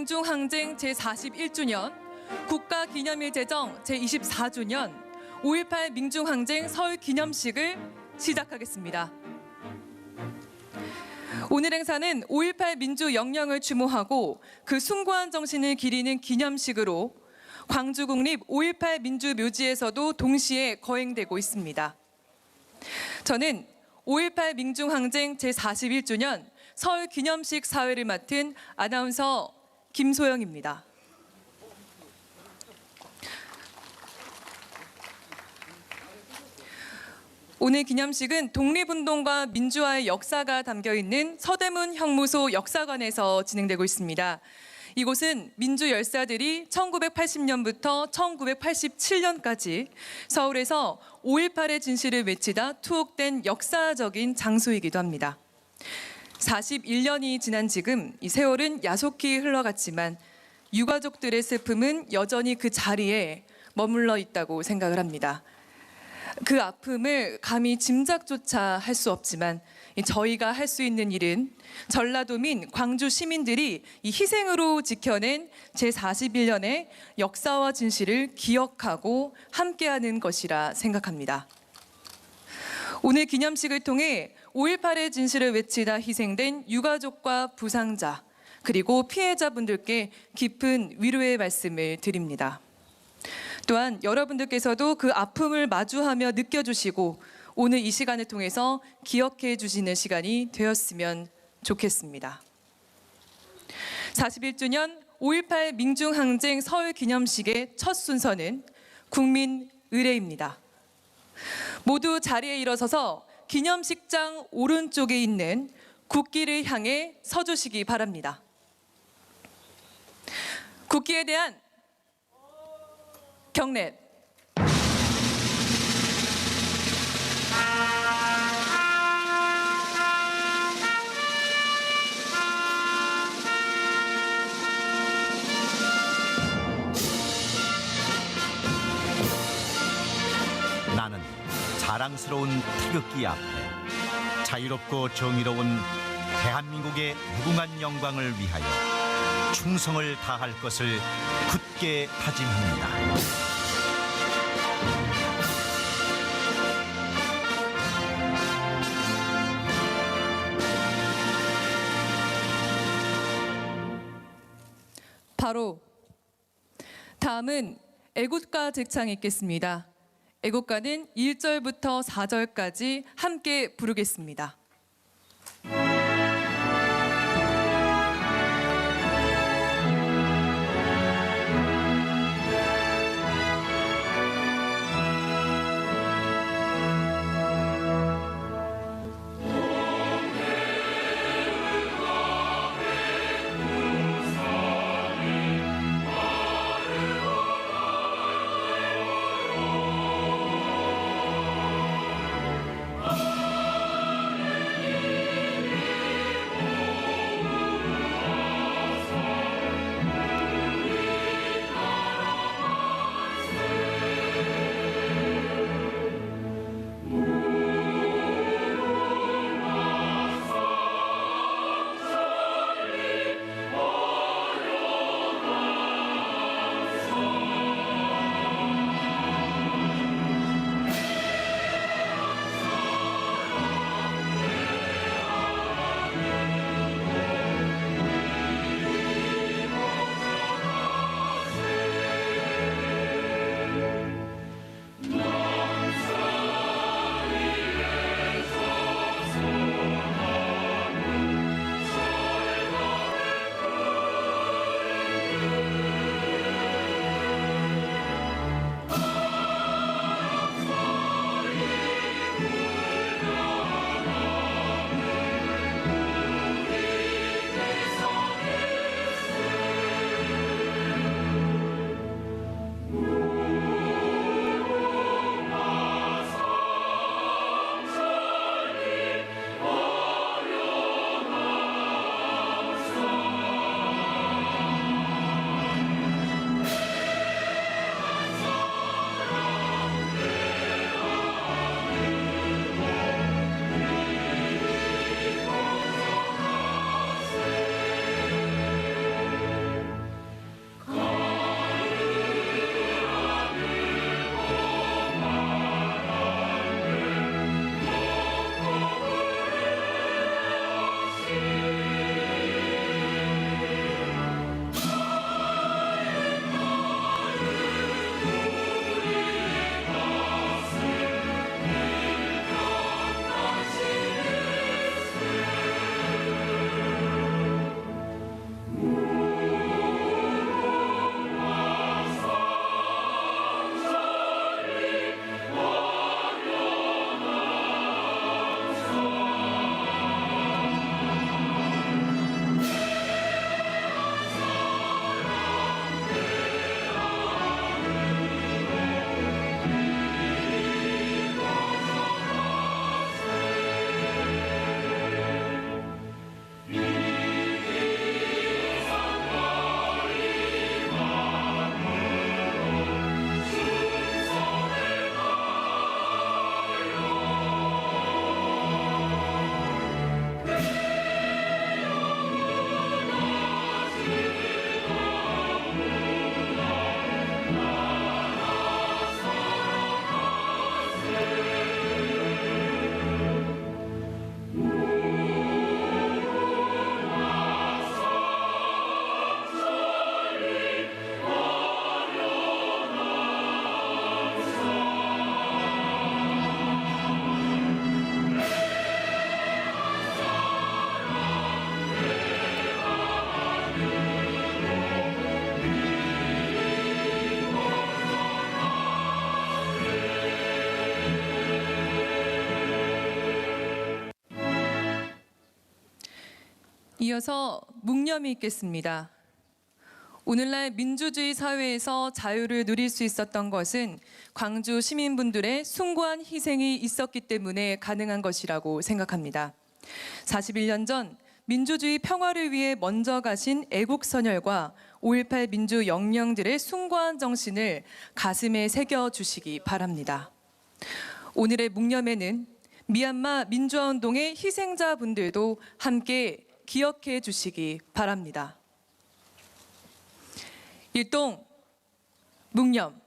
민중항쟁 제41주년, 국가기념일 제정 제24주년 5.18 민중항쟁 서울기념식을 시작하겠습니다. 오늘 행사는 5.18 민주영령을 추모하고 그 숭고한 정신을 기리는 기념식으로 광주국립 5.18 민주묘지에서도 동시에 거행되고 있습니다. 저는 5.18 민중항쟁 제41주년 서울기념식 사회를 맡은 아나운서 김소영입니다. 오늘 기념식은 독립운동과 민주화의 역사가 담겨있는 서대문 형무소 역사관에서 진행되고 있습니다. 이곳은 민주 열사들이 1980년부터 1987년까지 서울에서 5.18의 진실을 외치다 투옥된 역사적인 장소이기도 합니다. 41년이 지난 지금 이 세월은 야속히 흘러갔지만 유가족들의 슬픔은 여전히 그 자리에 머물러 있다고 생각을 합니다. 그 아픔을 감히 짐작조차 할 수 없지만 저희가 할 수 있는 일은 전라도민 광주 시민들이 이 희생으로 지켜낸 제41년의 역사와 진실을 기억하고 함께하는 것이라 생각합니다. 오늘 기념식을 통해 5.18의 진실을 외치다 희생된 유가족과 부상자 그리고 피해자분들께 깊은 위로의 말씀을 드립니다. 또한 여러분들께서도 그 아픔을 마주하며 느껴주시고 오늘 이 시간을 통해서 기억해 주시는 시간이 되었으면 좋겠습니다. 41주년 5.18 민중항쟁 서울기념식의 첫 순서는 국민 의례입니다. 모두 자리에 일어서서 기념식장 오른쪽에 있는 국기를 향해 서주시기 바랍니다. 국기에 대한 경례. 나는 자랑스러운 태극기 앞에 자유롭고 정의로운 대한민국의 무궁한 영광을 위하여 충성을 다할 것을 굳게 다짐합니다. 바로 다음은 애국가 득창이 있겠습니다. 애국가는 1절부터 4절까지 함께 부르겠습니다. 이어서 묵념이 있겠습니다. 오늘날 민주주의 사회에서 자유를 누릴 수 있었던 것은 광주 시민분들의 숭고한 희생이 있었기 때문에 가능한 것이라고 생각합니다. 41년 전 민주주의 평화를 위해 먼저 가신 애국선열과 5.18 민주 영령들의 숭고한 정신을 가슴에 새겨주시기 바랍니다. 오늘의 묵념에는 미얀마 민주화운동의 희생자분들도 함께 기억해 주시기 바랍니다. 일동 묵념.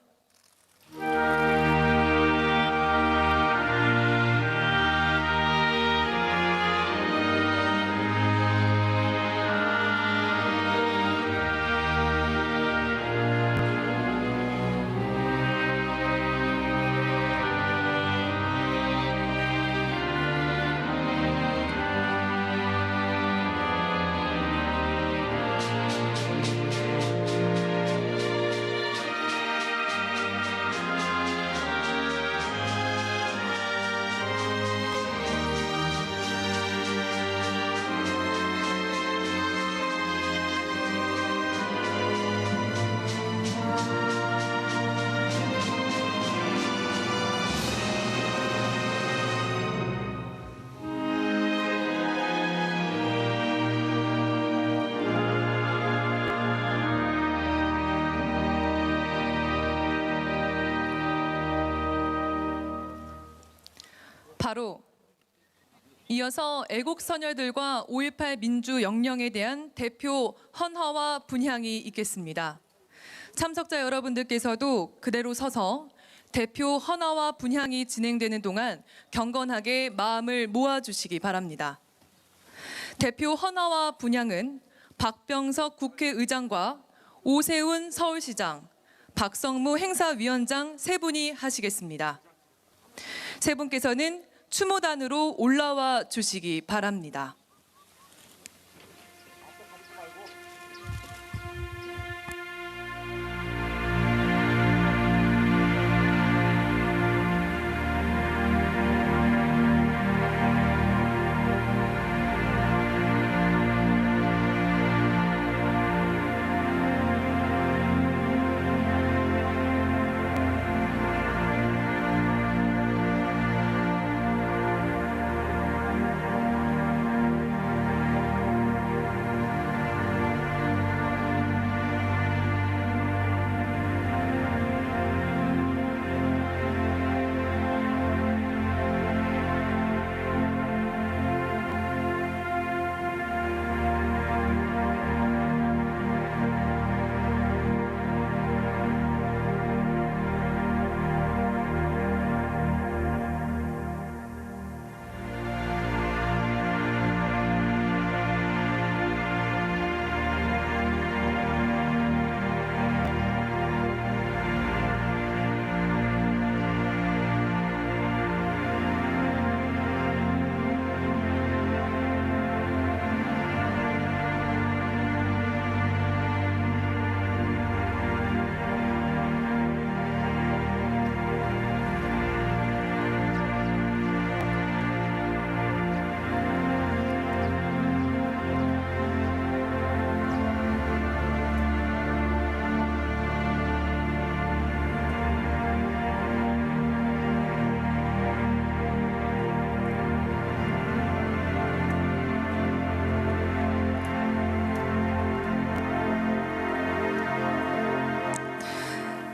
바로 이어서 애국선열들과 5.18 민주영령에 대한 대표 헌화와 분향이 있겠습니다. 참석자 여러분들께서도 그대로 서서 대표 헌화와 분향이 진행되는 동안 경건하게 마음을 모아주시기 바랍니다. 대표 헌화와 분향은 박병석 국회의장과 오세훈 서울시장, 박성무 행사위원장 세 분이 하시겠습니다. 세 분께서는 추모단으로 올라와 주시기 바랍니다.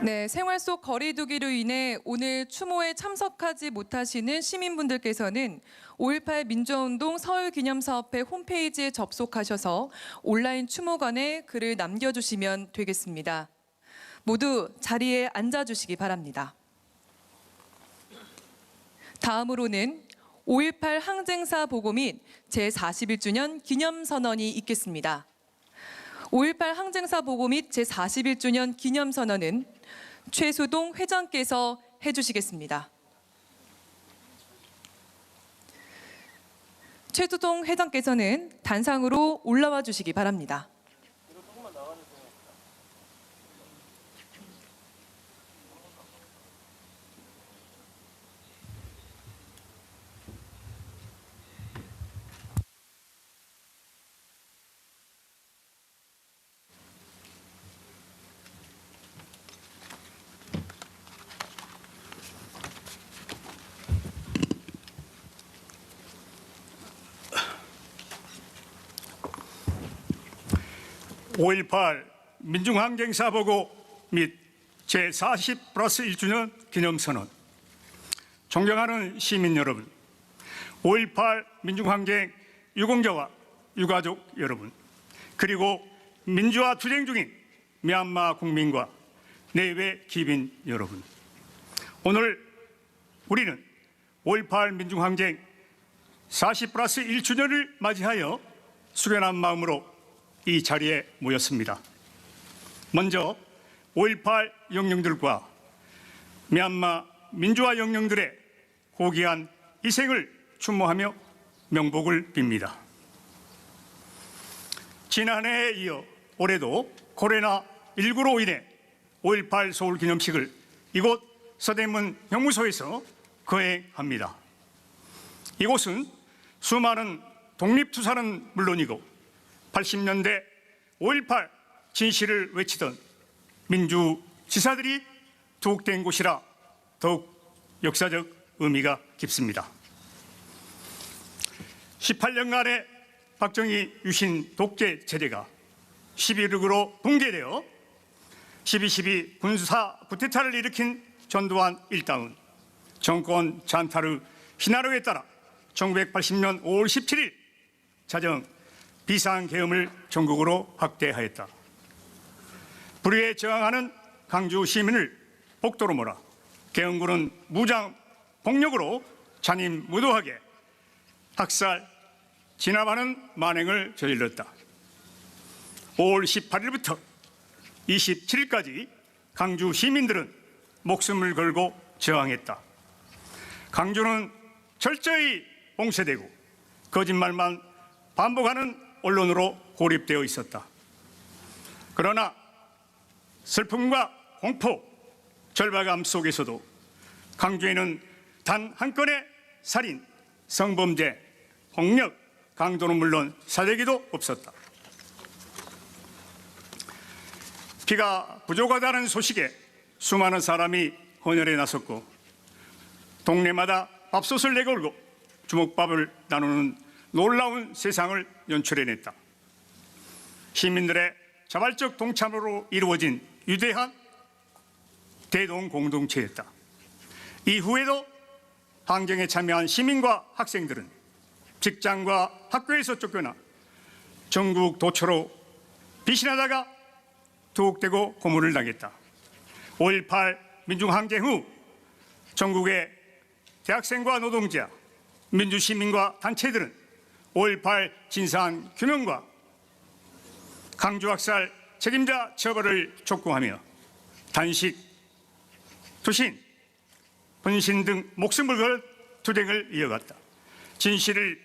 네, 생활 속 거리두기로 인해 오늘 추모에 참석하지 못하시는 시민분들께서는 5.18 민주화운동 서울기념사업회 홈페이지에 접속하셔서 온라인 추모관에 글을 남겨주시면 되겠습니다. 모두 자리에 앉아주시기 바랍니다. 다음으로는 5.18 항쟁사 보고 및 제41주년 기념선언이 있겠습니다. 5.18 항쟁사 보고 및 제41주년 기념선언은 최수동 회장께서 해주시겠습니다. 최수동 회장께서는 단상으로 올라와 주시기 바랍니다. 5.18 민중항쟁사보고 및 제40+1주년 기념선언. 존경하는 시민 여러분, 5.18 민중항쟁 유공자와 유가족 여러분, 그리고 민주화 투쟁 중인 미얀마 국민과 내외 기빈 여러분, 오늘 우리는 5.18 민중항쟁 40+1주년을 맞이하여 숙연한 마음으로 이 자리에 모였습니다. 먼저 5.18 영령들과 미얀마 민주화 영령들의 고귀한 희생을 추모하며 명복을 빕니다. 지난해에 이어 올해도 코로나19로 인해 5.18 서울 기념식을 이곳 서대문 형무소에서 거행합니다. 이곳은 수많은 독립투사는 물론이고 80년대 5.18 진실을 외치던 민주지사들이 투옥된 곳이라 더욱 역사적 의미가 깊습니다. 18년간의 박정희 유신 독재 체제가 11.6으로 붕괴되어 12.12 군사 쿠데타를 일으킨 전두환 일당은 정권 잔타르 시나리오에 따라 1980년 5월 17일 자정 비상계엄을 전국으로 확대하였다. 불의에 저항하는 강주 시민을 복도로 몰아 계엄군은 무장 폭력으로 잔인무도하게 학살, 진압하는 만행을 저질렀다. 5월 18일부터 27일까지 강주 시민들은 목숨을 걸고 저항했다. 강주는 철저히 봉쇄되고 거짓말만 반복하는 언론으로 고립되어 있었다. 그러나 슬픔과 공포, 절박함 속에서도 강주에는 단 한 건의 살인, 성범죄, 폭력, 강도는 물론 사대기도 없었다. 피가 부족하다는 소식에 수많은 사람이 헌혈에 나섰고 동네마다 밥솥을 내걸고 주먹밥을 나누는 놀라운 세상을 연출해냈다. 시민들의 자발적 동참으로 이루어진 위대한 대동 공동체였다. 이후에도 항쟁에 참여한 시민과 학생들은 직장과 학교에서 쫓겨나 전국 도처로 비신하다가 투옥되고 고문을 당했다. 5.18 민중항쟁 후 전국의 대학생과 노동자, 민주시민과 단체들은 5.18 진상 규명과 강주 학살 책임자 처벌을 촉구하며 단식, 투신, 분신 등 목숨을 걸 투쟁을 이어갔다. 진실을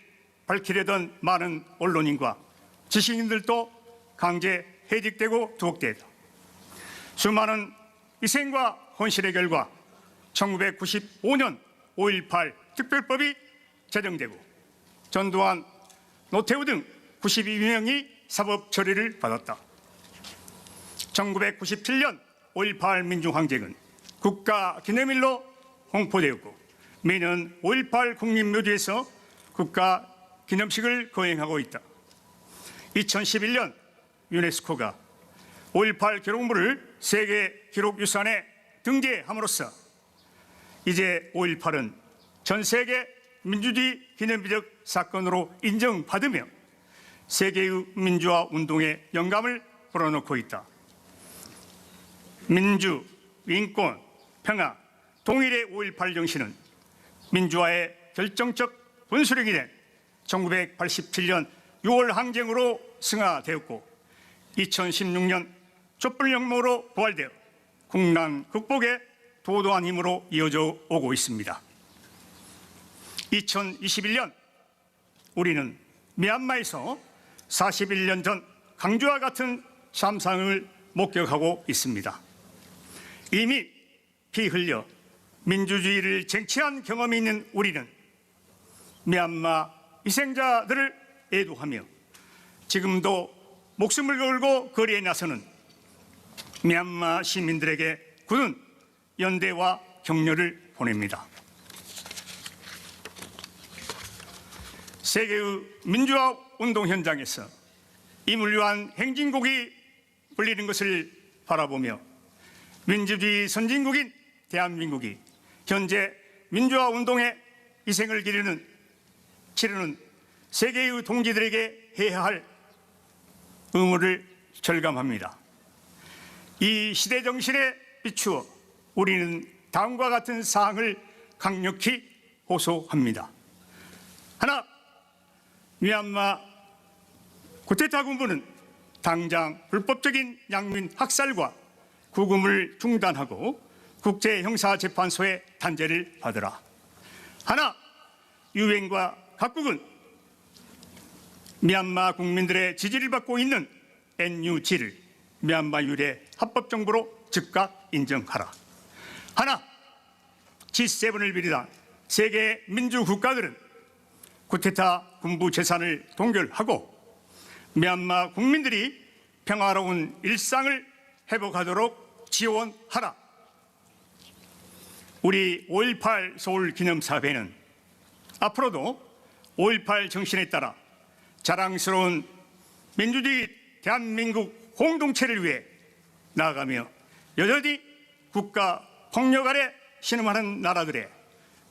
밝히려던 많은 언론인과 지식인들도 강제 해직되고 투옥됐다. 수많은 희생과 헌신의 결과 1995년 5.18 특별법이 제정되고 전두환, 노태우 등 92명이 사법 처리를 받았다. 1997년 5.18 민중항쟁은 국가기념일로 홍보되었고 매년 5.18 국립묘지에서 국가기념식을 거행하고 있다. 2011년 유네스코가 5.18 기록물을 세계 기록유산에 등재함으로써 이제 5.18은 전 세계 민주주의 기념비적 사건으로 인정받으며 세계의 민주화 운동에 영감을 불어넣고 있다. 민주, 인권, 평화, 동일의 5.18 정신은 민주화의 결정적 분수령이 된 1987년 6월 항쟁으로 승화되었고 2016년 촛불혁명으로 부활되어 국난 극복의 도도한 힘으로 이어져 오고 있습니다. 2021년 우리는 미얀마에서 41년 전 강주와 같은 참상을 목격하고 있습니다. 이미 피 흘려 민주주의를 쟁취한 경험이 있는 우리는 미얀마 희생자들을 애도하며 지금도 목숨을 걸고 거리에 나서는 미얀마 시민들에게 굳은 연대와 격려를 보냅니다. 세계의 민주화 운동 현장에서 이 물류한 행진곡이 불리는 것을 바라보며 민주주의 선진국인 대한민국이 현재 민주화 운동의 희생을 치르는 세계의 동지들에게 해야 할 의무를 절감합니다. 이 시대 정신에 비추어 우리는 다음과 같은 사항을 강력히 호소합니다. 하나, 미얀마 쿠데타 군부는 당장 불법적인 양민 학살과 구금을 중단하고 국제형사재판소의 단죄를 받으라. 하나, 유엔과 각국은 미얀마 국민들의 지지를 받고 있는 NUG를 미얀마 유래 합법정부로 즉각 인정하라. 하나, G7을 비롯한 세계 민주국가들은 쿠데타 군부 재산을 동결하고 미얀마 국민들이 평화로운 일상을 회복하도록 지원하라. 우리 5.18 서울 기념사회는 앞으로도 5.18 정신에 따라 자랑스러운 민주주의 대한민국 공동체를 위해 나아가며 여전히 국가 폭력 아래 신음하는 나라들의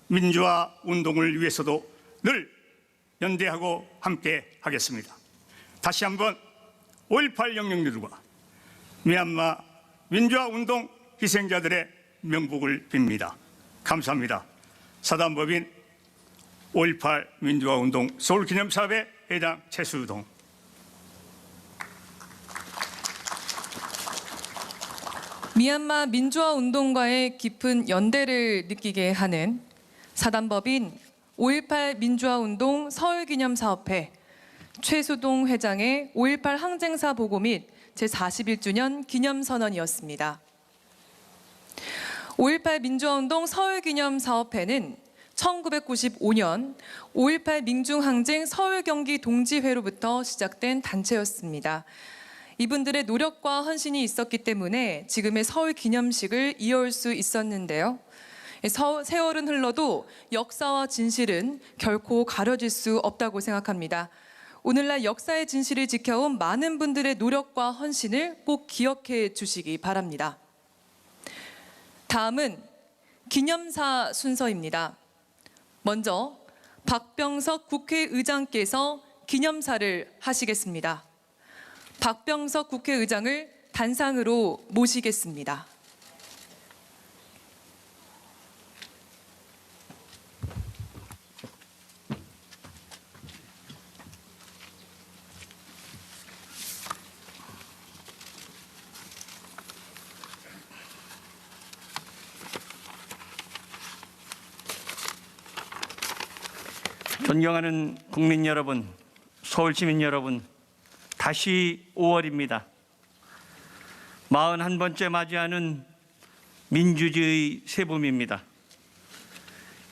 민주화 운동을 위해서도 늘 연대하고 함께 하겠습니다. 다시 한번 5.18 영령들과 미얀마 민주화 운동 희생자들의 명복을 빕니다. 감사합니다. 사단법인 5.18 민주화 운동 서울기념사회 회장 최수동. 미얀마 민주화 운동과의 깊은 연대를 느끼게 하는 사단법인 5.18 민주화 운동 서울기념사업회 최수동 회장의 5.18 항쟁사 보고 및 제41주년 기념선언이었습니다. 5.18 민주화운동 서울기념사업회는 1995년 5.18 민중항쟁 서울경기 동지회로부터 시작된 단체였습니다. 이분들의 노력과 헌신이 있었기 때문에 지금의 서울기념식을 이어올 수 있었는데요. 세월은 흘러도 역사와 진실은 결코 가려질 수 없다고 생각합니다. 오늘날 역사의 진실을 지켜온 많은 분들의 노력과 헌신을 꼭 기억해 주시기 바랍니다. 다음은 기념사 순서입니다. 먼저 박병석 국회의장께서 기념사를 하시겠습니다. 박병석 국회의장을 단상으로 모시겠습니다. 존경하는 국민 여러분, 서울 시민 여러분, 다시 5월입니다. 41번째 맞이하는 민주주의 새봄입니다.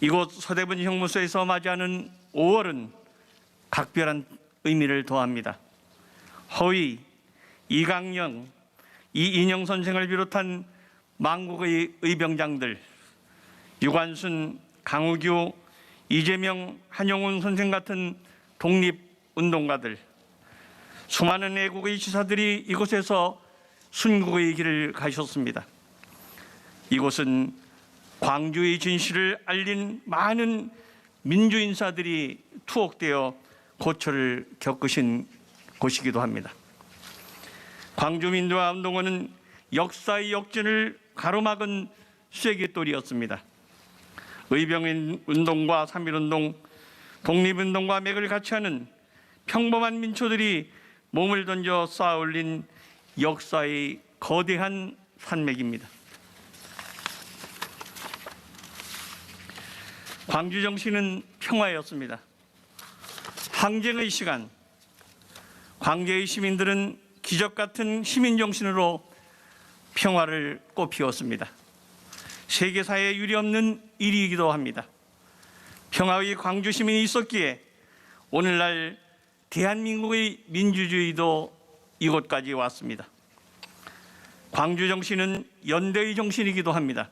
이곳 서대문 형무소에서 맞이하는 5월은 각별한 의미를 더합니다. 허위, 이강영, 이인영 선생을 비롯한 만국의 의병장들, 유관순, 강우규, 이재명, 한용운 선생 같은 독립운동가들, 수많은 애국의 지사들이 이곳에서 순국의 길을 가셨습니다. 이곳은 광주의 진실을 알린 많은 민주인사들이 투옥되어 고초를 겪으신 곳이기도 합니다. 광주민주화운동은 역사의 역진을 가로막은 쐐기돌이었습니다. 의병운동과 3.1운동, 독립운동과 맥을 같이 하는 평범한 민초들이 몸을 던져 쌓아올린 역사의 거대한 산맥입니다. 광주 정신은 평화였습니다. 항쟁의 시간, 광주의 시민들은 기적 같은 시민 정신으로 평화를 꽃피웠습니다. 세계사에 유례없는 일이기도 합니다. 평화의 광주 시민이 있었기에 오늘날 대한민국의 민주주의도 이곳까지 왔습니다. 광주 정신은 연대의 정신이기도 합니다.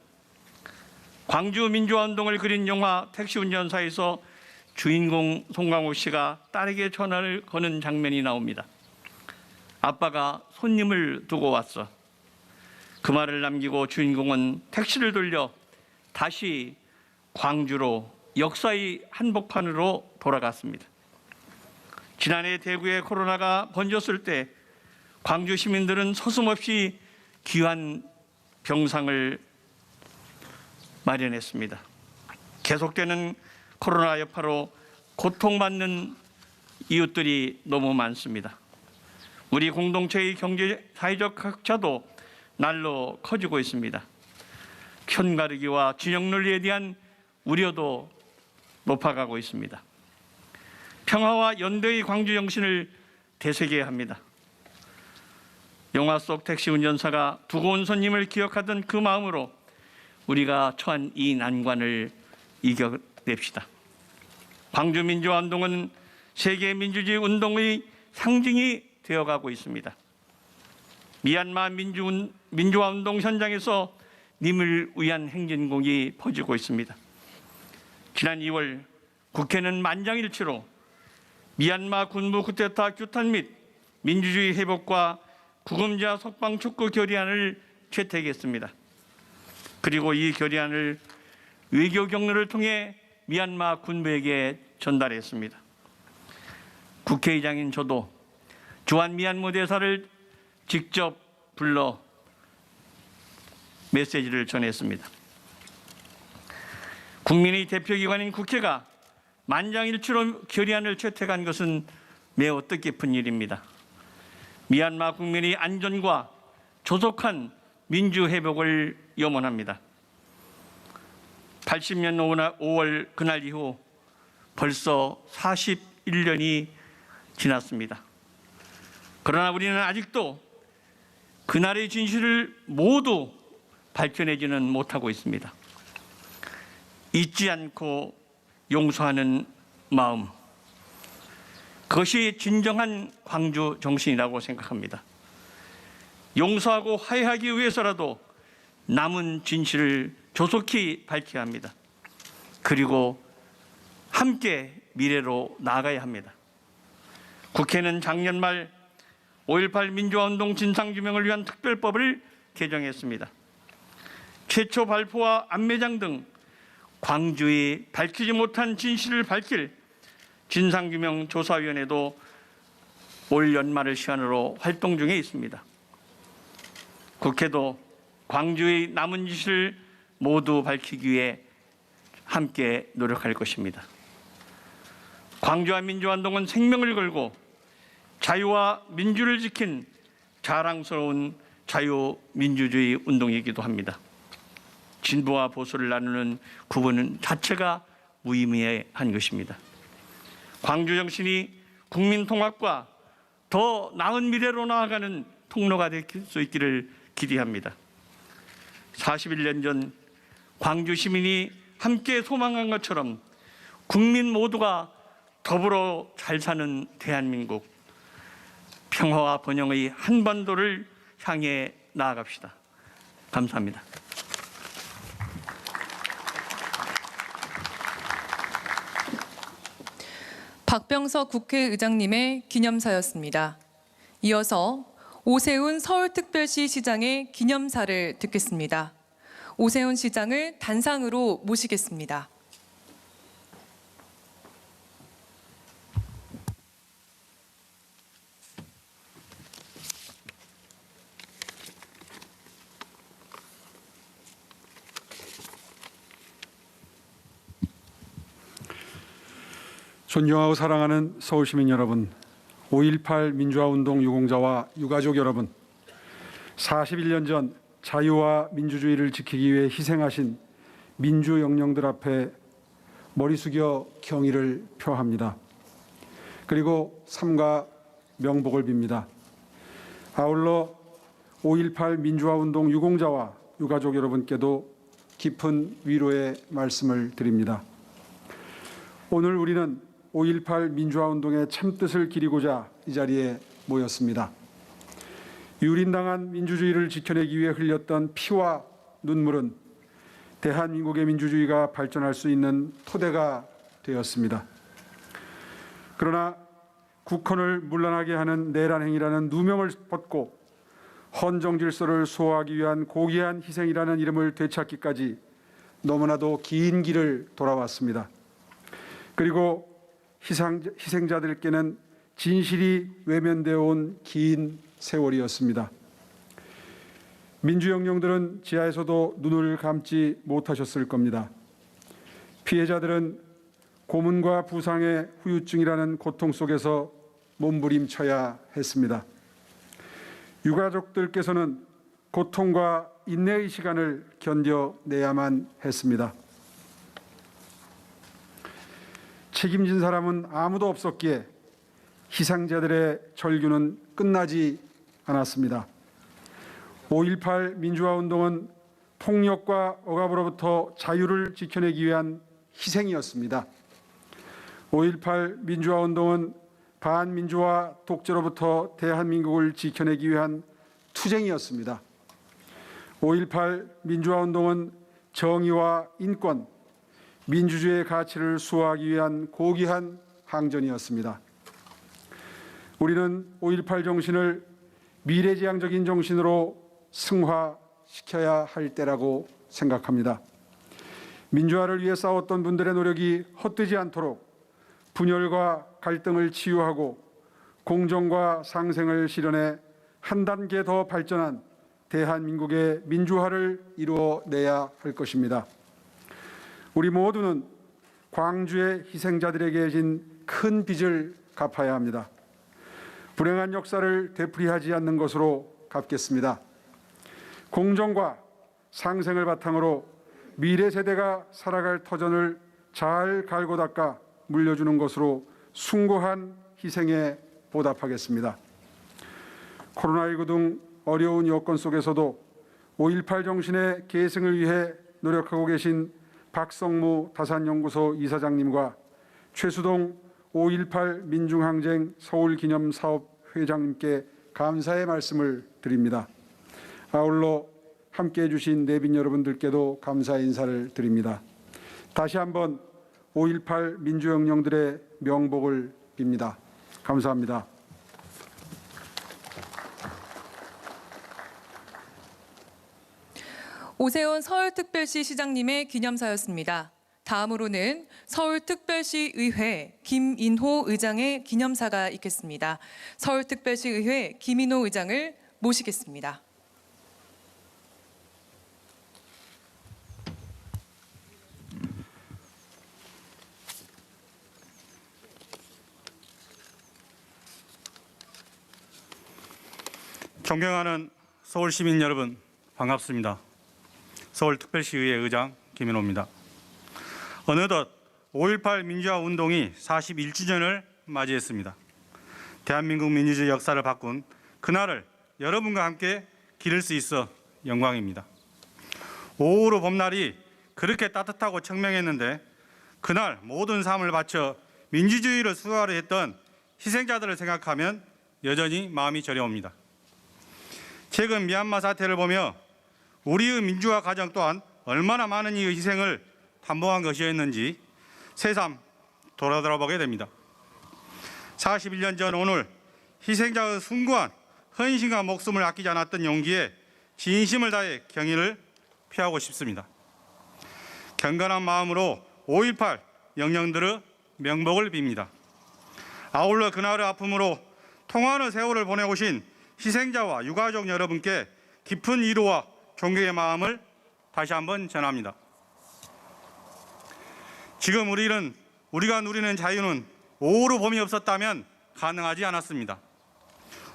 광주 민주화운동을 그린 영화 택시운전사에서 주인공 송강호 씨가 딸에게 전화를 거는 장면이 나옵니다. 아빠가 손님을 두고 왔어. 그 말을 남기고 주인공은 택시를 돌려 다시 광주로 역사의 한복판으로 돌아갔습니다. 지난해 대구에 코로나가 번졌을 때 광주 시민들은 서슴없이 귀한 병상을 마련했습니다. 계속되는 코로나 여파로 고통받는 이웃들이 너무 많습니다. 우리 공동체의 경제 사회적 격차도 날로 커지고 있습니다. 편가르기와 진영 논리에 대한 우려도 높아가고 있습니다. 평화와 연대의 광주 정신을 되새겨야 합니다. 영화 속 택시 운전사가 두고 온 손님을 기억하던 그 마음으로 우리가 처한 이 난관을 이겨냅시다. 광주 민주화 운동은 세계 민주주의 운동의 상징이 되어가고 있습니다. 미얀마 민주화 운동 현장에서 님을 위한 행진곡이 퍼지고 있습니다. 지난 2월 국회는 만장일치로 미얀마 군부 쿠데타 규탄 및 민주주의 회복과 구금자 석방 촉구 결의안을 채택했습니다. 그리고 이 결의안을 외교 경로를 통해 미얀마 군부에게 전달했습니다. 국회의장인 저도 주한 미얀마 대사를 직접 불러 메시지를 전했습니다. 국민의 대표기관인 국회가 만장일치로 결의안을 채택한 것은 매우 뜻깊은 일입니다. 미얀마 국민의 안전과 조속한 민주회복을 염원합니다. 80년 5월 그날 이후 벌써 41년이 지났습니다. 그러나 우리는 아직도 그날의 진실을 모두 밝혀내지는 못하고 있습니다. 잊지 않고 용서하는 마음, 그것이 진정한 광주 정신이라고 생각합니다. 용서하고 화해하기 위해서라도 남은 진실을 조속히 밝혀야 합니다. 그리고 함께 미래로 나아가야 합니다. 국회는 작년 말 5.18 민주화운동 진상규명을 위한 특별법을 개정했습니다. 최초 발포와 안매장 등 광주의 밝히지 못한 진실을 밝힐 진상규명조사위원회도 올 연말을 시한으로 활동 중에 있습니다. 국회도 광주의 남은 진실을 모두 밝히기 위해 함께 노력할 것입니다. 광주와 민주화운동은 생명을 걸고 자유와 민주를 지킨 자랑스러운 자유민주주의 운동이기도 합니다. 진보와 보수를 나누는 구분 자체가 무의미한 것입니다. 광주 정신이 국민 통합과 더 나은 미래로 나아가는 통로가 될 수 있기를 기대합니다. 41년 전 광주 시민이 함께 소망한 것처럼 국민 모두가 더불어 잘 사는 대한민국, 평화와 번영의 한반도를 향해 나아갑시다. 감사합니다. 박병석 국회의장님의 기념사였습니다. 이어서 오세훈 서울특별시 시장의 기념사를 듣겠습니다. 오세훈 시장을 단상으로 모시겠습니다. 존경하고 사랑하는 서울시민 여러분, 5.18 민주화운동 유공자와 유가족 여러분, 41년 전 자유와 민주주의를 지키기 위해 희생하신 민주 영령들 앞에 머리 숙여 경의를 표합니다. 그리고 삼가 명복을 빕니다. 아울러 5.18 민주화운동 유공자와 유가족 여러분께도 깊은 위로의 말씀을 드립니다. 오늘 우리는 5.18 민주화운동의 참뜻을 기리고자 이 자리에 모였습니다. 유린당한 민주주의를 지켜내기 위해 흘렸던 피와 눈물은 대한민국의 민주주의가 발전할 수 있는 토대가 되었습니다. 그러나 국헌을 문란하게 하는 내란 행위라는 누명을 벗고 헌정 질서를 수호하기 위한 고귀한 희생이라는 이름을 되찾기까지 너무나도 긴 길을 돌아왔습니다. 그리고 희생자들께는 진실이 외면되어 온 긴 세월이었습니다. 민주영령들은 지하에서도 눈을 감지 못하셨을 겁니다. 피해자들은 고문과 부상의 후유증이라는 고통 속에서 몸부림쳐야 했습니다. 유가족들께서는 고통과 인내의 시간을 견뎌내야만 했습니다. 책임진 사람은 아무도 없었기에 희생자들의 절규는 끝나지 않았습니다. 5.18 민주화운동은 폭력과 억압으로부터 자유를 지켜내기 위한 희생이었습니다. 5.18 민주화운동은 반민주화 독재로부터 대한민국을 지켜내기 위한 투쟁이었습니다. 5.18 민주화운동은 정의와 인권, 민주주의의 가치를 수호하기 위한 고귀한 항전이었습니다. 우리는 5.18 정신을 미래지향적인 정신으로 승화시켜야 할 때라고 생각합니다. 민주화를 위해 싸웠던 분들의 노력이 헛되지 않도록 분열과 갈등을 치유하고 공정과 상생을 실현해 한 단계 더 발전한 대한민국의 민주화를 이루어내야 할 것입니다. 우리 모두는 광주의 희생자들에게 진 큰 빚을 갚아야 합니다. 불행한 역사를 되풀이하지 않는 것으로 갚겠습니다. 공정과 상생을 바탕으로 미래 세대가 살아갈 터전을 잘 갈고 닦아 물려주는 것으로 숭고한 희생에 보답하겠습니다. 코로나19 등 어려운 여건 속에서도 5.18 정신의 계승을 위해 노력하고 계신 박성무 다산연구소 이사장님과 최수동 5.18 민중항쟁 서울기념사업 회장님께 감사의 말씀을 드립니다. 아울러 함께해 주신 내빈 여러분들께도 감사의 인사를 드립니다. 다시 한번 5.18 민주영령들의 명복을 빕니다. 감사합니다. 오세훈 서울특별시 시장님의 기념사였습니다. 다음으로는 서울특별시 의회 김인호 의장의 기념사가 있겠습니다. 서울특별시 의회 김인호 의장을 모시겠습니다. 존경하는 서울시민 여러분, 반갑습니다. 서울특별시의회 의장 김인호입니다. 어느덧 5.18 민주화 운동이 41주년을 맞이했습니다. 대한민국 민주주의 역사를 바꾼 그날을 여러분과 함께 기릴 수 있어 영광입니다. 5.15 봄날이 그렇게 따뜻하고 청명했는데 그날 모든 삶을 바쳐 민주주의를 수호하려 했던 희생자들을 생각하면 여전히 마음이 저려옵니다. 최근 미얀마 사태를 보며 우리의 민주화 과정 또한 얼마나 많은 이의 희생을 담보한 것이었는지 새삼 돌아보게 됩니다. 41년 전 오늘 희생자의 숭고한 헌신과 목숨을 아끼지 않았던 용기에 진심을 다해 경의를 표하고 싶습니다. 경건한 마음으로 5.18 영령들의 명복을 빕니다. 아울러 그날의 아픔으로 통화하는 세월을 보내오신 희생자와 유가족 여러분께 깊은 위로와 존경의 마음을 다시 한번 전합니다. 지금 우리가 누리는 자유는 5.15 봄이 없었다면 가능하지 않았습니다.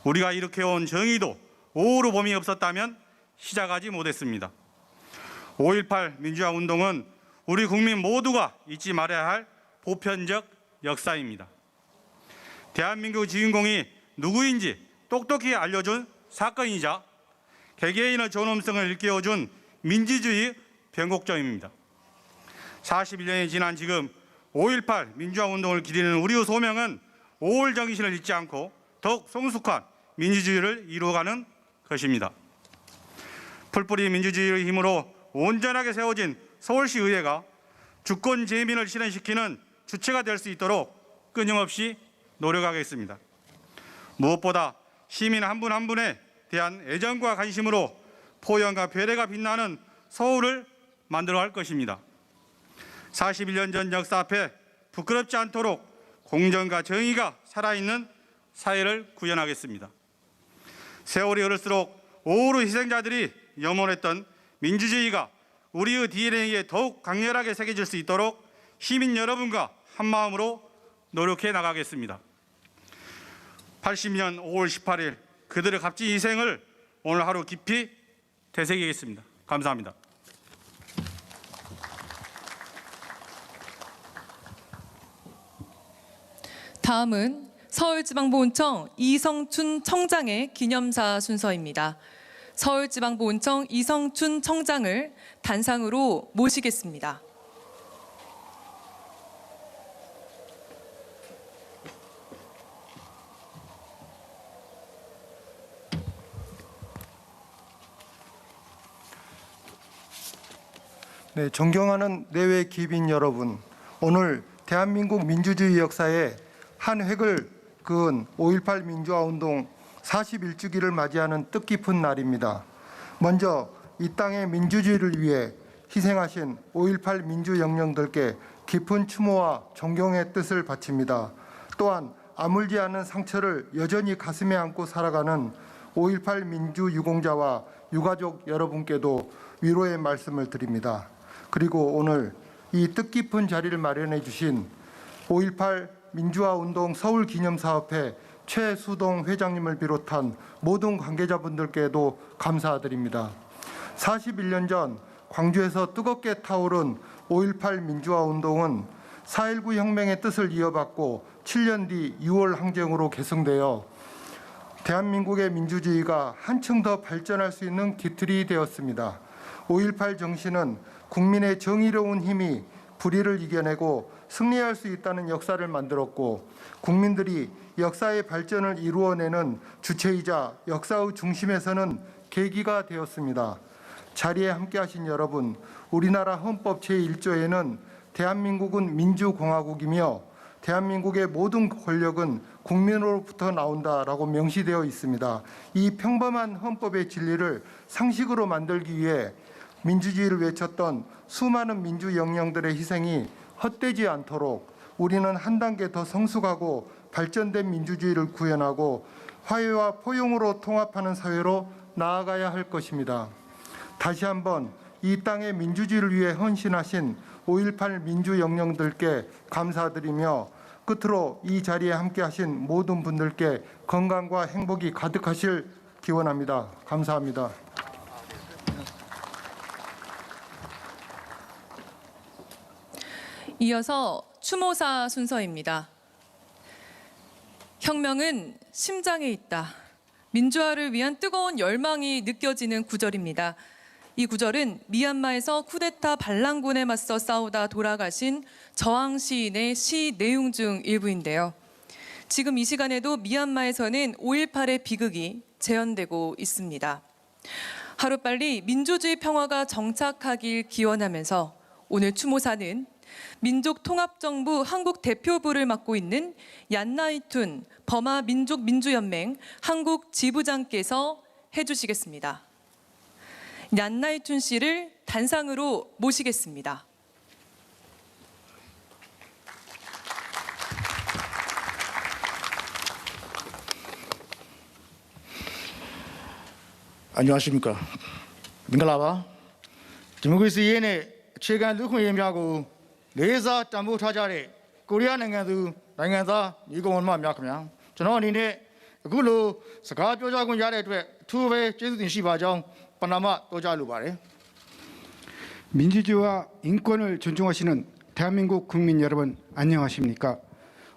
우리가 일으켜온 정의도 5.15 봄이 없었다면 시작하지 못했습니다. 5.18 민주화 운동은 우리 국민 모두가 잊지 말아야 할 보편적 역사입니다. 대한민국 주인공이 누구인지 똑똑히 알려준 사건이자 개개인의 존엄성을 일깨워준 민주주의 변곡점입니다. 41년이 지난 지금 5.18 민주화 운동을 기리는 우리의 소명은 5월 정신을 잊지 않고 더욱 성숙한 민주주의를 이루어가는 것입니다. 풀뿌리 민주주의의 힘으로 온전하게 세워진 서울시 의회가 주권 재민을 실현시키는 주체가 될 수 있도록 끊임없이 노력하겠습니다. 무엇보다 시민 한 분 한 분에 대한 애정과 관심으로 포용과 배려가 빛나는 서울을 만들어 갈 것입니다. 41년 전 역사 앞에 부끄럽지 않도록 공정과 정의가 살아있는 사회를 구현하겠습니다. 세월이 흐를수록 오우루 희생자들이 염원했던 민주주의가 우리의 DNA에 더욱 강렬하게 새겨질 수 있도록 시민 여러분과 한마음으로 노력해 나가겠습니다. 80년 5월 18일 그들의 값진 희생을 오늘 하루 깊이 되새기겠습니다. 감사합니다. 다음은 서울지방보훈청 이성춘 청장의 기념사 순서입니다. 서울지방보훈청 이성춘 청장을 단상으로 모시겠습니다. 네, 존경하는 내외 귀빈 여러분, 오늘 대한민국 민주주의 역사에 한 획을 그은 5.18 민주화운동 41주기를 맞이하는 뜻깊은 날입니다. 먼저 이 땅의 민주주의를 위해 희생하신 5.18 민주영령들께 깊은 추모와 존경의 뜻을 바칩니다. 또한 아물지 않은 상처를 여전히 가슴에 안고 살아가는 5.18 민주유공자와 유가족 여러분께도 위로의 말씀을 드립니다. 그리고 오늘 이 뜻깊은 자리를 마련해 주신 5.18 민주화운동 서울기념사업회 최수동 회장님을 비롯한 모든 관계자분들께도 감사드립니다. 41년 전 광주에서 뜨겁게 타오른 5.18 민주화운동은 4.19 혁명의 뜻을 이어받고 7년 뒤 6월 항쟁으로 계승되어 대한민국의 민주주의가 한층 더 발전할 수 있는 기틀이 되었습니다. 5.18 정신은 국민의 정의로운 힘이 불의를 이겨내고 승리할 수 있다는 역사를 만들었고, 국민들이 역사의 발전을 이루어내는 주체이자 역사의 중심에서는 계기가 되었습니다. 자리에 함께하신 여러분, 우리나라 헌법 제1조에는 대한민국은 민주공화국이며 대한민국의 모든 권력은 국민으로부터 나온다라고 명시되어 있습니다. 이 평범한 헌법의 진리를 상식으로 만들기 위해 민주주의를 외쳤던 수많은 민주영령들의 희생이 헛되지 않도록 우리는 한 단계 더 성숙하고 발전된 민주주의를 구현하고 화해와 포용으로 통합하는 사회로 나아가야 할 것입니다. 다시 한번 이 땅의 민주주의를 위해 헌신하신 5.18 민주영령들께 감사드리며 끝으로 이 자리에 함께하신 모든 분들께 건강과 행복이 가득하실 기원합니다. 감사합니다. 이어서 추모사 순서입니다. 혁명은 심장에 있다. 민주화를 위한 뜨거운 열망이 느껴지는 구절입니다. 이 구절은 미얀마에서 쿠데타 반란군에 맞서 싸우다 돌아가신 저항 시인의 시 내용 중 일부인데요. 지금 이 시간에도 미얀마에서는 5.18의 비극이 재현되고 있습니다. 하루빨리 민주주의 평화가 정착하길 기원하면서 오늘 추모사는 민족통합정부 한국 대표부를 맡고 있는 얀나이툰 버마 민족민주연맹 한국 지부장께서 해주시겠습니다. 얀나이툰 씨를 단상으로 모시겠습니다. 안녕하십니까. 민글라바. 디모크라시의 최근 루크예미하고 레이저 담보 타자의 코리아နိုင်ငံသူ နိုင်ငံသား 미공원만 명합니다. 저는 이내 그걸로 스가표자군 야래အတွက် 투배 제수진 시바정 파나마 도자루 바래. 민주주의와 인권을 존중하시는 대한민국 국민 여러분, 안녕하십니까?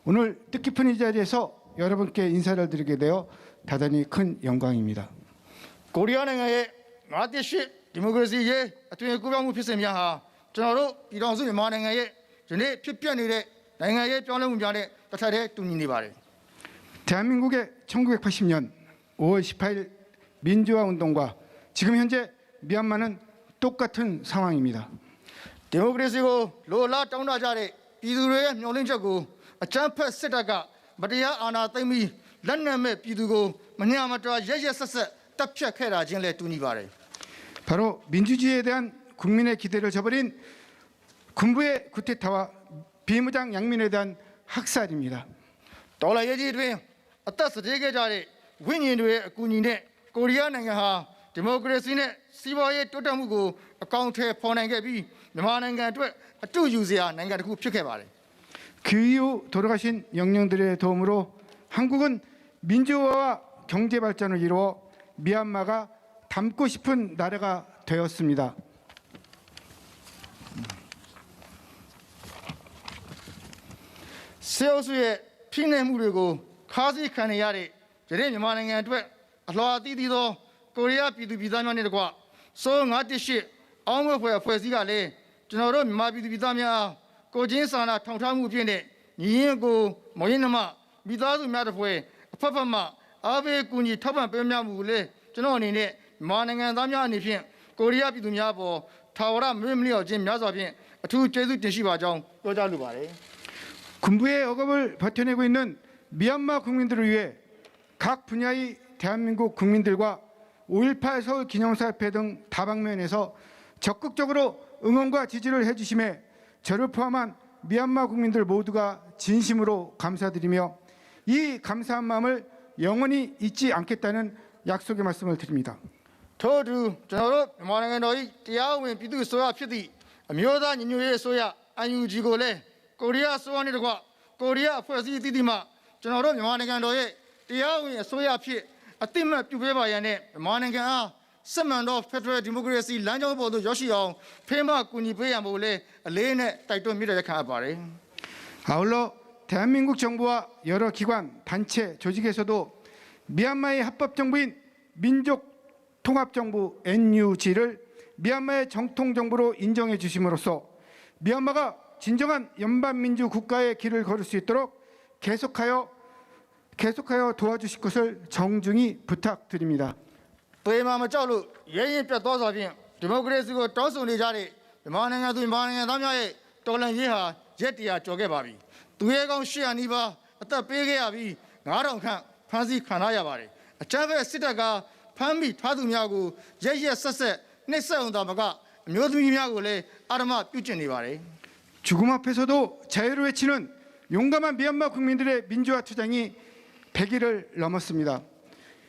오늘 뜻깊은 이 자리에서 여러분께 인사를 드리게 되어 대단히 큰 영광입니다. 코리아နိုင်ငံ의 마티시 디모크라시의 어떤 구병무 필수입니다. 저는 이런 수မြန်မာနိုင်ငံ의 전에 피피한일의နိုင်ငံ의 변화문자의 따뜻하게 뚱이니 바래. 대한민국의 1980년 5월 18일 민주화 운동과 지금 현재 미얀마는 똑같은 상황입니다. 데모크라시고 로라 땅나자의 이들의 명령적고 점프 세다가 မတရားအာဏာသိမ်းပြီးလက်နက်မဲ့ပြည်သူကိုမညမတော်ရက်ရက်ဆက်ဆက်တပ်ဖြတ်ခဲ့တာချင်းလည်းတူညီပါတယ် 바로 민주주의에 대한 국민의 기대를 저버린 군부의 쿠데타와 비무장 양민에 대한 학살입니다. ဒေါ်လာရေးကြီးတွင်အသက်စတေးခဲ့ကြတဲ့ဝိညာဉ်တွေရဲ့အကူအညီနဲ့ကိုရီးယားနိုင်ငံဟာဒီမိုကရေစီနဲ့စီးပွားရေးတိုးတက်မှုကိုအကောင့်ထဲပေါ်နိုင်ခဲ့ပြီးမြန်မာနိုင်ငံအတွက်အတူယူစရာနိုင်ငံတစ်ခုဖြစ်ခဲ့ပါတယ် 그 이후 돌아가신 영령들의 도움으로 한국은 민주화와 경제 발전을 이루어 미얀마가 닮고 싶은 나라가 되었습니다. 세오수의 피내물이고 가시칸의 야리 저래မြန်မာနိုင်ငံအတွက်အလှအသီးသီးသောကိုရီးယားပြည်သူပြည်သားများနဲ့တကွစိုး918အောင်းမဖွဲ့ဖွဲ့စည်းကလည်းကျွန်တော်တို့မြန်မာပြည်သူပြည်သားများကိုချင်းစာနာထောင်ထားမှုဖြစ်တဲ့ညီရင်ကိုမွေးနှမမိသားစုများတစ်ဖွဲ့အဖက်ဖက်မှအားပေးကူညီထောက်ပံ့ပေးများမှုကိုလည်းကျွန်တော်အနေနဲ့မြန်မာနိုင်ငံသားများအနေဖြင့်ကိုရီးယားပြည်သူများပေါ်ထာဝရမမေ့မလျော့ခြင်းများစွာဖြင့်အထူးကျေးဇူးတင်ရှိပါကြောင်းပြောကြားလိုပါတယ် 군부의 억압을 버텨내고 있는 미얀마 국민들을 위해 각 분야의 대한민국 국민들과 5.18 서울기념사협회 등 다방면에서 적극적으로 응원과 지지를 해주심에 저를 포함한 미얀마 국민들 모두가 진심으로 감사드리며 이 감사한 마음을 영원히 잊지 않겠다는 약속의 말씀을 드립니다. ထို့အတူကျွန်တော်တို့မြန်မာနိုင်ငံတော်၏တရားဝင်ပြည်သူ့ဆိုရဖြစ်သည့်အမျိုးသားညီညွတ်ရေးဆိုရ UNG ကိုလည်းကိုရီးယားဆိုရနဲ့တကွကိုရီးယားအဖွဲ့အစည်းအသီးသီးမှကျွန်တော်တို့မြန်မာနိုင်ငံတော်ရဲ့တရားဝင်အစိုးရဖြစ်အသိမှတ်ပြုပေးပါရန်နဲ့မြန်မာနိုင်ငံအားစစ်မှန်သောဖက်ဒရယ်ဒီမိုကရေစီလမ်းကြောင်းပေါ်သို့ရောက်ရှိအောင်ဖေးမကူညီပေးရန်မို့လည်းအလေးနဲ့တိုက်တွန်းမြစ်တဲ့ခံရပါတယ် 아울러 대한민국 정부와 여러 기관, 단체, 조직에서도 미얀마의 합법정부인 민족통합정부 NUG를 미얀마의 정통정부로 인정해 주심으로써 미얀마가 진정한 연방민주 국가의 길을 걸을 수 있도록 계속하여 도와주실 것을 정중히 부탁드립니다. ပေမာမကြောက်လို့ရဲရင်ပြတ်သွားစွာဖြင့်ဒီမိုကရေစီကိုတောင်းဆိုနေကြတဲ့မြန်မာနိုင်ငံသူမြန်မာနိုင်ငံသားများရဲ့တော်လှန်ရေးဟာရက်တရာကျော်ခဲ့ပါပြီသူရဲကောင်း800နီးပါးအသက်ပေးခဲ့ရပြီး9000ခန့်ဖမ်းဆီးခံရပါတယ်အကြမ်းဖက်စစ်တပ်ကဖမ်းမိထားသူများကိုရက်ရက်ဆက်ဆက်နှိပ်စက်အောင်သာမကအမျိုးသမီးများကိုလည်းအာရမပြုကျင့်နေပါတယ် 죽음 앞에서도 자유를 외치는 용감한 미얀마 국민들의 민주화 투쟁이 100일을 넘었습니다.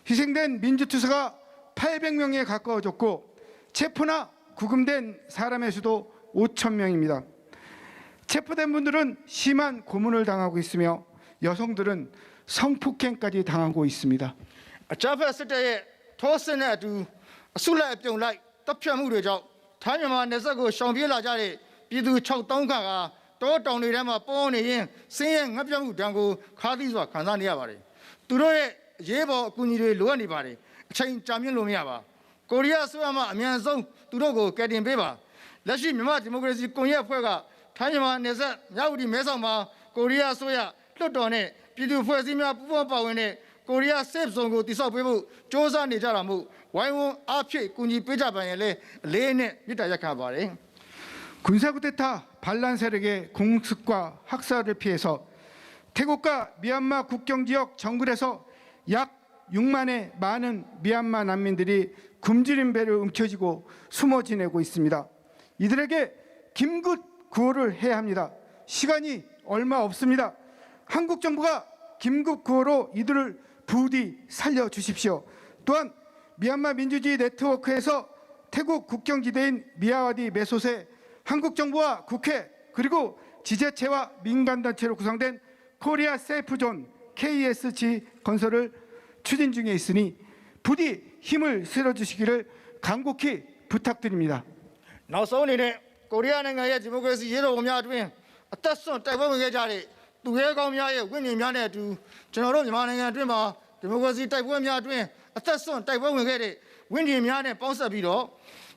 희생된 민주투사가 800명에 가까워졌고 체포나 구금된 사람의 수도 5,000명입니다. 체포된 분들은 심한 고문을 당하고 있으며 여성들은 성폭행까지 당하고 있습니다. အကြမ်းဖက်စစ်တပ်ရဲ့ထောဆင်းတဲ့အတူအစုလိုက်အပြုံလိုက်တပ်ဖြတ်မှုတွေကြောင့်ထိုင်းမြန်မာနယ်စပ်ကိုရှောင်ပြေးလာကြတဲ့ပြည်သူ6,000ခန့်ကတောတောင်တွေထဲမှာပေါနေရင်ဆင်းရဲငတ်ပြတ်မှုတံကိုခါးသီးစွာခံစားနေရပါတယ်သူတို့ရဲ့ရေးပေါ်အကူအညီတွေလိုအပ်နေပါတယ်အချိန်ကြာမြင့်လို့မရပါကိုရီးယားအစိုးရမှအမြန်ဆုံးသူတို့ကိုကယ်တင်ပေးပါလက်ရှိမြန်မာဒီမိုကရေစီကွန်ရက်အဖွဲ့ကထိုင်းမြန်မာနယ်စပ်မြောက်ဦးဒီမဲဆောက်မှာကိုရီးယားအစိုးရလွှတ်တော်နဲ့ပြည်သူဖွဲ့စည်းများပူးပေါင်းပါဝင်တဲ့ကိုရီးယား safe zone ကိုတိစောက်ပေးဖို့စ조사နေကြတာမို့ဝိုင်းဝန်းအားဖြည့်ကူညီပေးကြပါရင်လည်းအလေးနဲ့မြစ်တာရက်ခံပါတယ် 군사쿠데타 반란 세력의 공습과 학살을 피해서 태국과 미얀마 국경지역 정글에서 약 6만의 많은 미얀마 난민들이 굶주린 배를 움켜쥐고 숨어 지내고 있습니다. 이들에게 긴급 구호를 해야 합니다. 시간이 얼마 없습니다. 한국 정부가 긴급 구호로 이들을 부디 살려주십시오. 또한 미얀마 민주주의 네트워크에서 태국 국경지대인 미야와디 메소세 한국 정부와 국회 그리고 지자체와 민간단체로 구성된 코리아 세이프존 KSG 건설을 추진 중에 있으니 부디 힘을 실어주시기를 간곡히 부탁드립니다. နောက်ဆုံးအနေနဲ့ကိုရီးယားနိုင်ငံရဲ့ဒီမိုကရေစီရေးတော်များအတွင်းအသက်ဆွန့်တိုက်ပွဲဝင်ခဲ့ကြတဲ့သူရဲကောင်းများရဲ့ဝိညာဉ်များနဲ့အတူကျွန်တော်တို့မြန်မာနိုင်ငံအတွင်းမှာဒီမိုကရေစီတိုက်ပွဲများအတွင်းအသက်ဆွန့်တိုက်ပွဲဝင်ခဲ့တဲ့ဝိညာဉ်များနဲ့ပေါင်းစပ်ပြီးတော့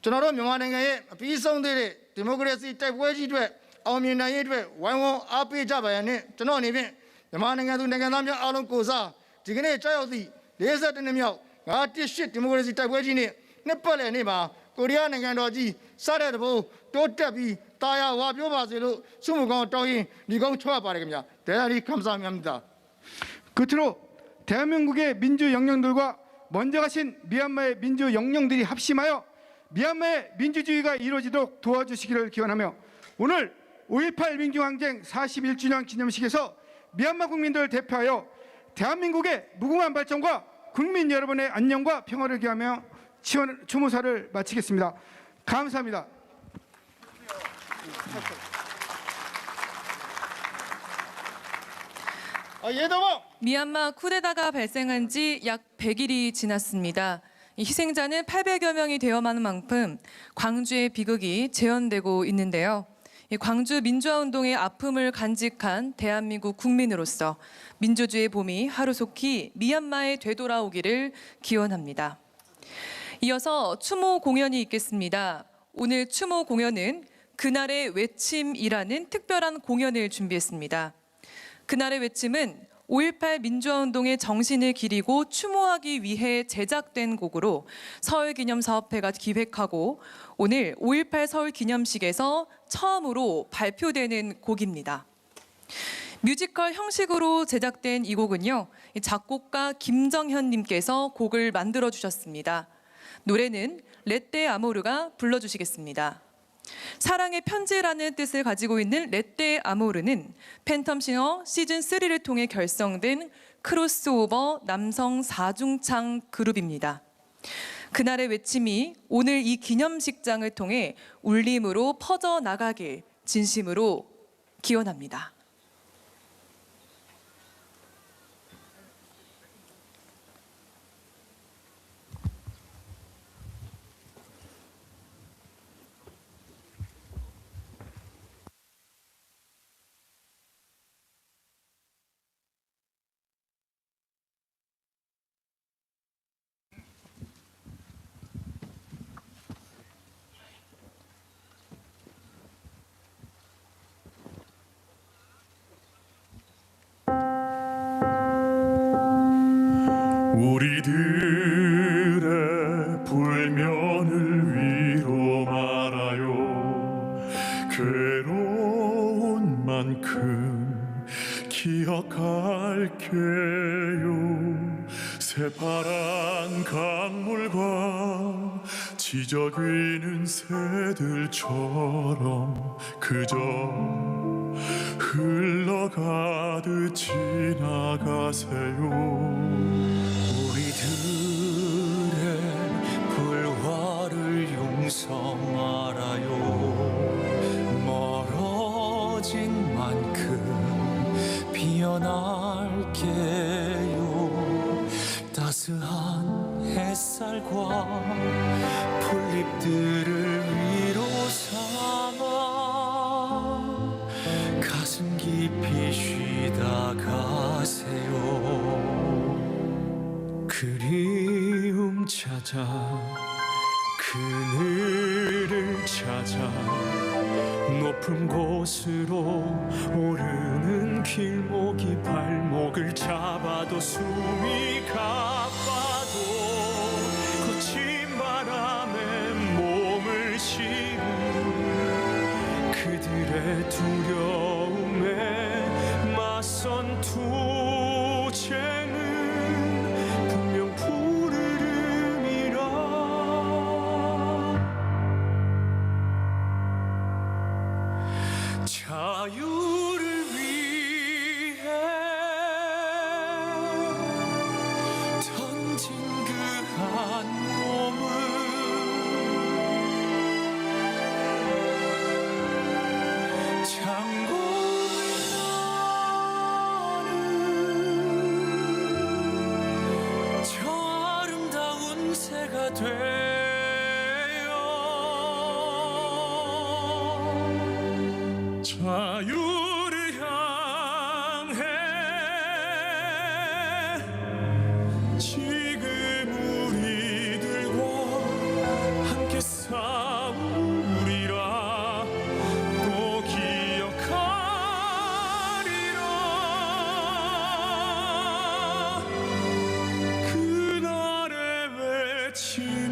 ကျွန်တော်တို့မြန်မာနိုင်ငံရဲ့အပြီးဆုံးသေးတဲ့ဒီမိုကရေစီတိုက်ပွဲကြီးအတွက်အောင်မြင်နိုင်ရေးအတွက်ဝိုင်းဝန်းအားပေးကြပါရန်နဲ့ကျွန်တော်အနေဖြင့်မြန်မာနိုင်ငံသူနိုင်ငံသားများအားလုံးကိုစားဒီကနေ့ကြောက်ရောက်သည့်42နှစ်မြောက်918ဒီမိုကရေစီတိုက်ပွဲကြီးနဲ့နှစ်ပတ်လည်နေ့မှာကိုရီးယားနိုင်ငံတော်ကြီးစတဲ့တဘိုးတိုးတက်ပြီးတာယာဝါပြောပါစေလို့ဆုမကောင်းတောင်းရင်ဒီကောင်းချွတ်ပါတယ်ခင်ဗျာတရားဒီ감사합니다 끝으로 대한민국의 민주 영령들과 먼저 가신 미얀마의 민주 영령들이 합심하여 미얀마의 민주주의가 이루어지도록 도와주시기를 기원하며 오늘 5.18 민주항쟁 41주년 기념식에서 미얀마 국민들을 대표하여 대한민국의 무궁한 발전과 국민 여러분의 안녕과 평화를 기하며 추모사를 마치겠습니다. 감사합니다. 미얀마 쿠데타가 발생한 지 약 100일이 지났습니다. 이 희생자는 800여 명이 되어가는 만큼 광주의 비극이 재현되고 있는데요. 이 광주 민주화운동의 아픔을 간직한 대한민국 국민으로서 민주주의의 봄이 하루속히 미얀마에 되돌아오기를 기원합니다. 이어서 추모 공연이 있겠습니다. 오늘 추모 공연은 그날의 외침이라는 특별한 공연을 준비했습니다. 그날의 외침은 5.18 민주화운동의 정신을 기리고 추모하기 위해 제작된 곡으로 서울기념사업회가 기획하고 오늘 5.18 서울기념식에서 처음으로 발표되는 곡입니다. 뮤지컬 형식으로 제작된 이 곡은요, 작곡가 김정현님께서 곡을 만들어 주셨습니다. 노래는 레떼 아모르가 불러주시겠습니다. 사랑의 편지라는 뜻을 가지고 있는 레떼 아모르는 팬텀싱어 시즌3를 통해 결성된 크로스오버 남성 4중창 그룹입니다. 그날의 외침이 오늘 이 기념식장을 통해 울림으로 퍼져나가길 진심으로 기원합니다. 우리들의 불면을 위로 말아요. 괴로운 만큼 기억할게요. 새파란 강물과 지저귀는 새들처럼 그저 흘러가듯 지나가세요. 우리들의 불화를 용서 말아요. 멀어진 만큼 피어날게요. 따스한 햇살과 풀잎들을 위로 삼아 가슴 깊이 쉬다 가세요. 그리움 찾아 그늘을 찾아 높은 곳으로 오르는 길목이 발목을 잡아도 숨이 가빠도 거친 바람에 몸을 실은 그들의 두려움에 맞선 투쟁은 분명 푸르름이라. 자유를 위해 던진 그 한 몸은 창고를 여는 저 아름다운 새가 되어 자유를 향해 지금 우리들과 함께 싸우리라. 또 기억하리라. 그날의 외침은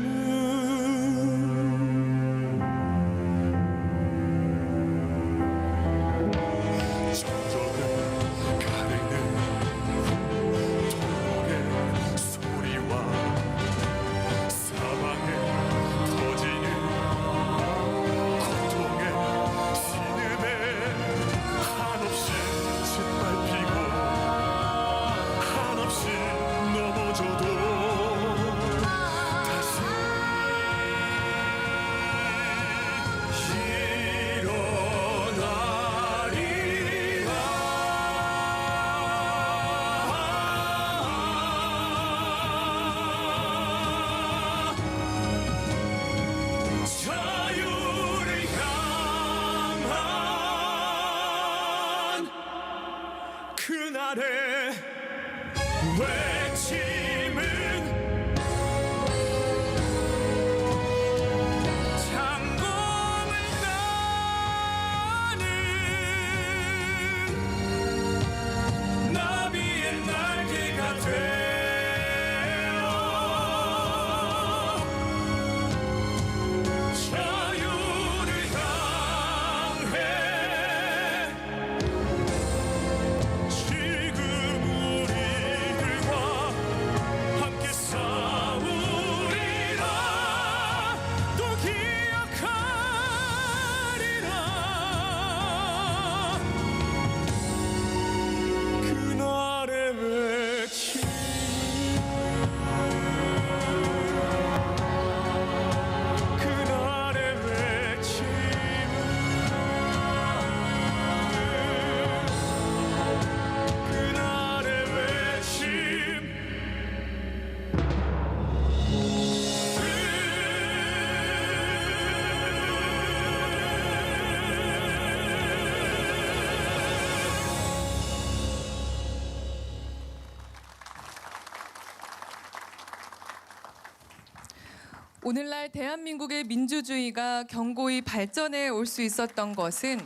오늘날 대한민국의 민주주의가 견고히 발전해 올 수 있었던 것은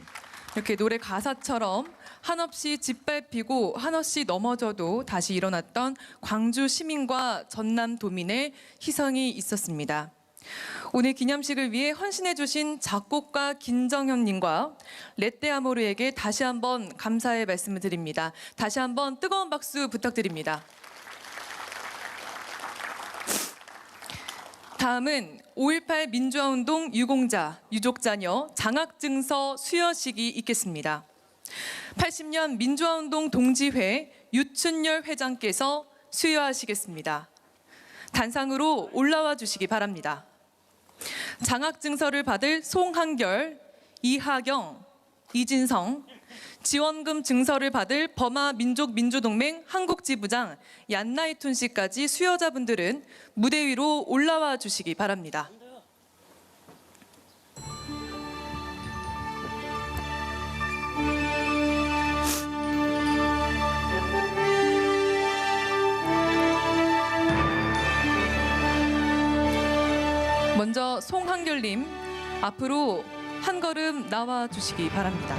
이렇게 노래 가사처럼 한없이 짓밟히고 한없이 넘어져도 다시 일어났던 광주 시민과 전남 도민의 희생이 있었습니다. 오늘 기념식을 위해 헌신해 주신 작곡가 김정현님과 레떼아모르에게 다시 한번 감사의 말씀을 드립니다. 다시 한번 뜨거운 박수 부탁드립니다. 다음은 5.18 민주화운동 유공자, 유족자녀 장학증서 수여식이 있겠습니다. 80년 민주화운동 동지회 유춘열 회장께서 수여하시겠습니다. 단상으로 올라와 주시기 바랍니다. 장학증서를 받을 송한결, 이하경, 이진성, 지원금 증서를 받을 버마민족민주동맹 한국지부장 얀나이툰 씨까지 수여자분들은 무대 위로 올라와 주시기 바랍니다. 먼저 송한결님 앞으로 한 걸음 나와 주시기 바랍니다.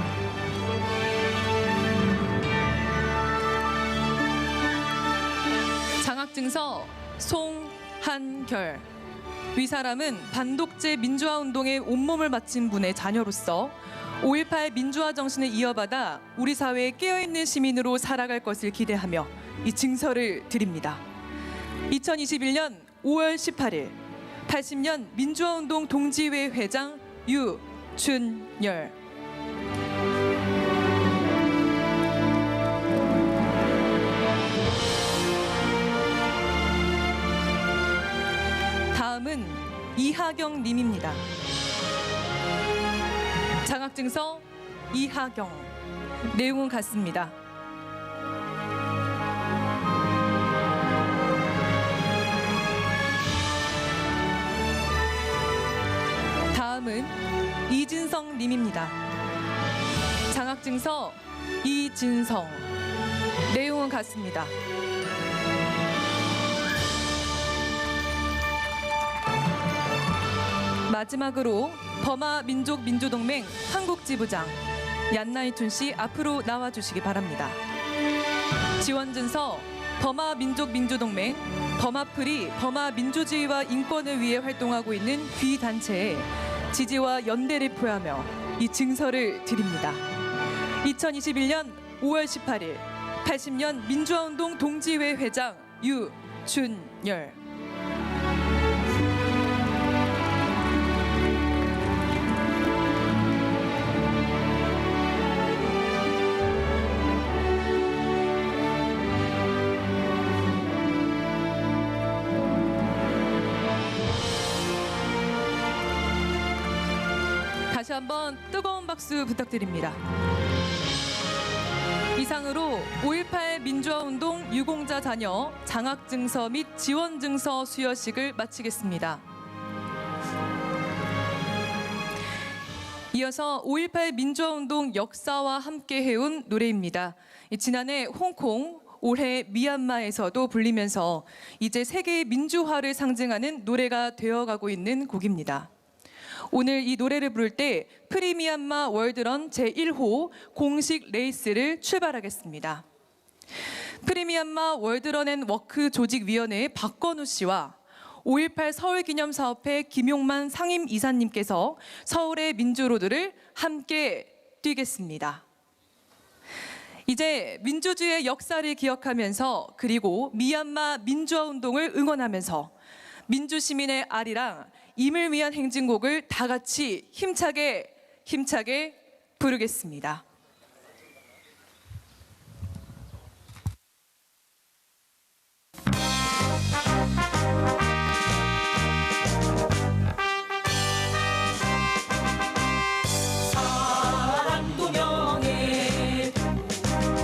장학증서 송한결. 위 사람은 반독재 민주화운동에 온몸을 바친 분의 자녀로서 5.18 민주화 정신을 이어받아 우리 사회에 깨어있는 시민으로 살아갈 것을 기대하며 이 증서를 드립니다. 2021년 5월 18일 80년 민주화운동 동지회 회장 유춘열. 다음은 이하경 님입니다. 장학증서 이하경. 내용은 같습니다. 다음은 이진성 님입니다. 장학증서 이진성. 내용은 같습니다. 마지막으로 버마민족민주동맹 한국지부장 얀나이툰 씨 앞으로 나와주시기 바랍니다. 지원증서 버마민족민주동맹, 버마프리, 버마민주주의와 인권을 위해 활동하고 있는 귀단체에 지지와 연대를 표하며 이 증서를 드립니다. 2021년 5월 18일 80년 민주화운동 동지회 회장 유춘열. 다시 한번 뜨거운 박수 부탁드립니다. 이상으로 5.18 민주화운동 유공자 자녀 장학증서 및 지원증서 수여식을 마치겠습니다. 이어서 5.18 민주화운동 역사와 함께 해온 노래입니다. 지난해 홍콩, 올해 미얀마에서도 불리면서 이제 세계의 민주화를 상징하는 노래가 되어가고 있는 곡입니다. 오늘 이 노래를 부를 때 프리미얀마 월드런 제1호 공식 레이스를 출발하겠습니다. 프리미얀마 월드런 앤 워크 조직위원회의 박건우 씨와 5.18 서울기념사업회 김용만 상임이사님께서 서울의 민주로드를 함께 뛰겠습니다. 이제 민주주의의 역사를 기억하면서 그리고 미얀마 민주화운동을 응원하면서 민주시민의 아리랑 임을 위한 행진곡을 다 같이 힘차게 부르겠습니다. 사랑도 명예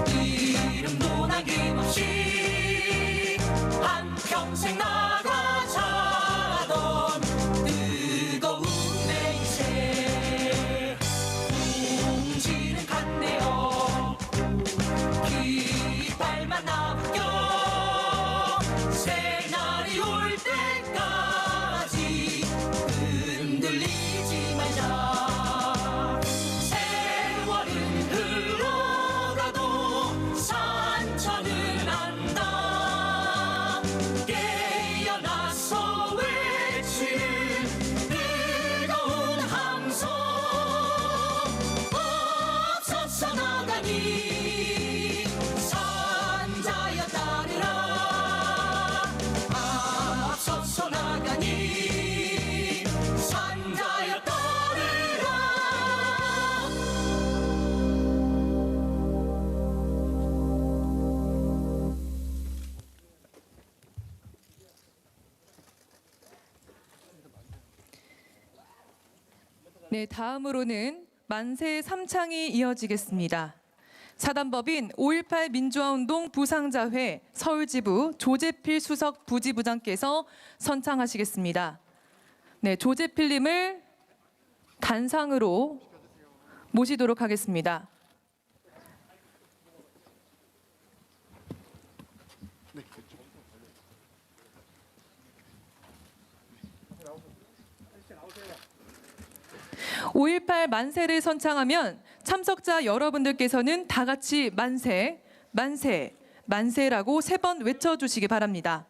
이름도 남김없이 한평생 나가자던 뜨거운 내 인생 웅지는 간 네, 다음으로는 만세 3창이 이어지겠습니다. 사단법인 5.18 민주화운동 부상자회 서울지부 조재필 수석 부지부장께서 선창하시겠습니다. 네, 조재필님을 단상으로 모시도록 하겠습니다. (5.18) 만세를 선창하면 참석자 여러분들께서는 다 같이 만세, 만세, 만세라고 3번 외쳐주시기 바랍니다.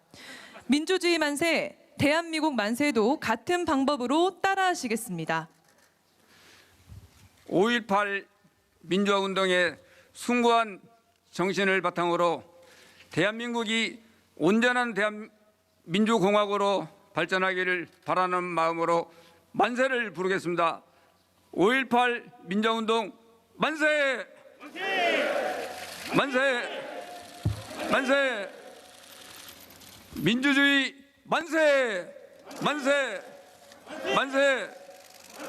민주주의 만세, 대한민국 만세도 같은 방법으로 따라하시겠습니다. 5.18 민주화운동의 숭고한 정신을 바탕으로 대한민국이 온전한 민주공화국으로 발전하기를 바라는 마음으로 만세를 부르겠습니다. 5.18 민주화운동 만세! 만세! 만세! 민주주의 만세! 만세! 만세!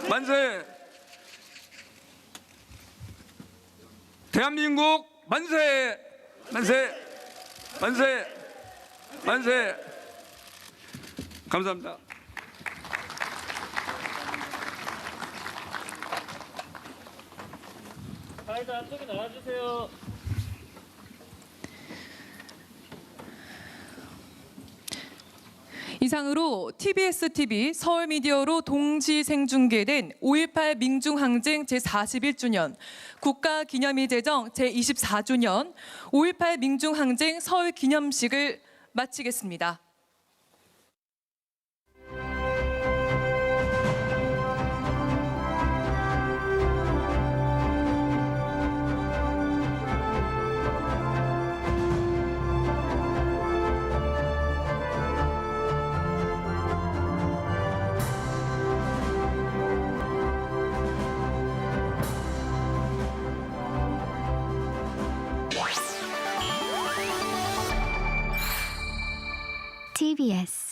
만세! 대한민국 만세! 만세! 만세! 만세! 감사합니다. 사회자 안쪽에 나와주세요. 이상으로 TBS TV 서울미디어로 동시 생중계된 5.18 민중항쟁 제41주년, 국가기념일 제정 제24주년 5.18 민중항쟁 서울기념식을 마치겠습니다. TBS